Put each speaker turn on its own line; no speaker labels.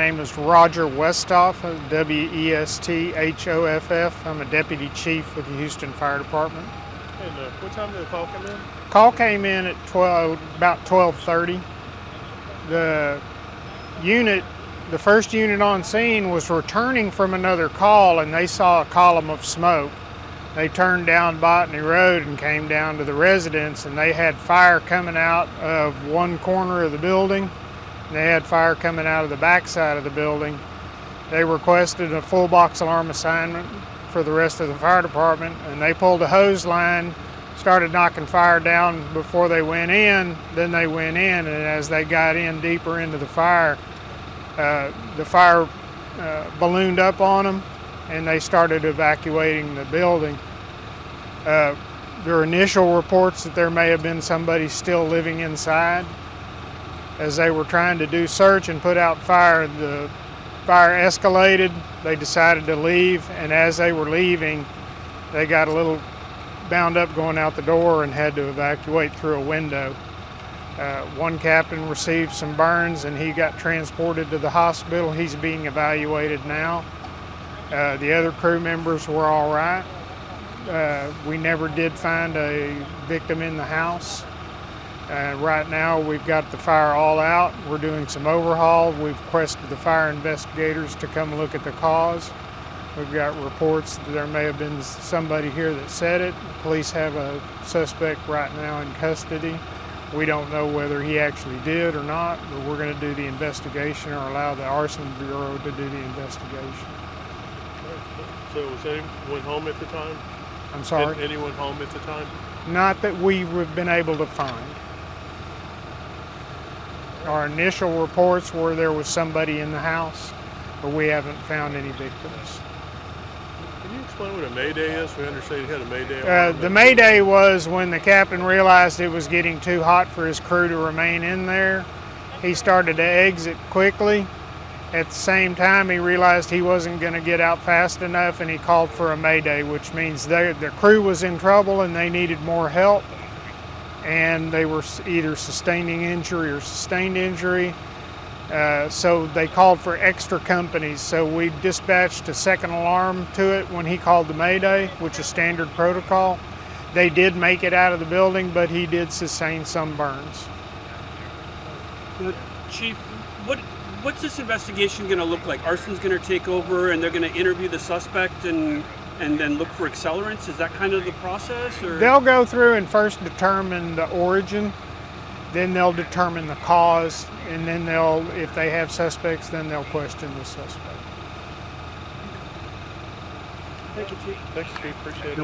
name is Roger Westhoff, W-E-S-T-H-O-F-F. I'm a deputy chief with the Houston Fire Department.
And what time did the call come in?
Call came in at about 12:30. The first unit on scene was returning from another call, and they saw a column of smoke. They turned down Botany Road and came down to the residence, and they had fire coming out of one corner of the building. They had fire coming out of the back side of the building. They requested a full box alarm assignment for the rest of the fire department, and they pulled a hose line, started knocking fire down before they went in. Then they went in, and as they got in deeper into the fire ballooned up on them, and they started evacuating the building. There are initial reports that there may have been somebody still living inside. As they were trying to do search and put out fire, the fire escalated. They decided to leave, and as they were leaving, they got a little bound up going out the door and had to evacuate through a window. One captain received some burns, and he got transported to the hospital. He's being evaluated now. The other crew members were all right. We never did find a victim in the house. Right now we've got the fire all out. We're doing some overhaul. We've requested the fire investigators to come look at the cause. We've got reports that there may have been somebody here that said it. The police have a suspect right now in custody. We don't know whether he actually did or not, but we're going to do the investigation or allow the Arson Bureau to do the investigation.
So was anyone home at the time?
I'm sorry?
Anyone home at the time?
Not that we've been able to find. Our initial reports were there was somebody in the house, but we haven't found any victims.
Can you explain what a mayday is? We understand you had a mayday.
The mayday was when the captain realized it was getting too hot for his crew to remain in there. He started to exit quickly. At the same time, he realized he wasn't going to get out fast enough, and he called for a mayday, which means the crew was in trouble and they needed more help. And they were either sustaining injury or sustained injury. So they called for extra companies. So we dispatched a second alarm to it when he called the mayday, which is standard protocol. They did make it out of the building, but he did sustain some burns.
Chief, what's this investigation going to look like? Arson's going to take over and they're going to interview the suspect and then look for accelerants? Is that kind of the process? Or?
They'll go through and first determine the origin, then they'll determine the cause, and then if they have suspects, then they'll question the suspect.
Thank you, Chief. Thanks, Chief. Appreciate it.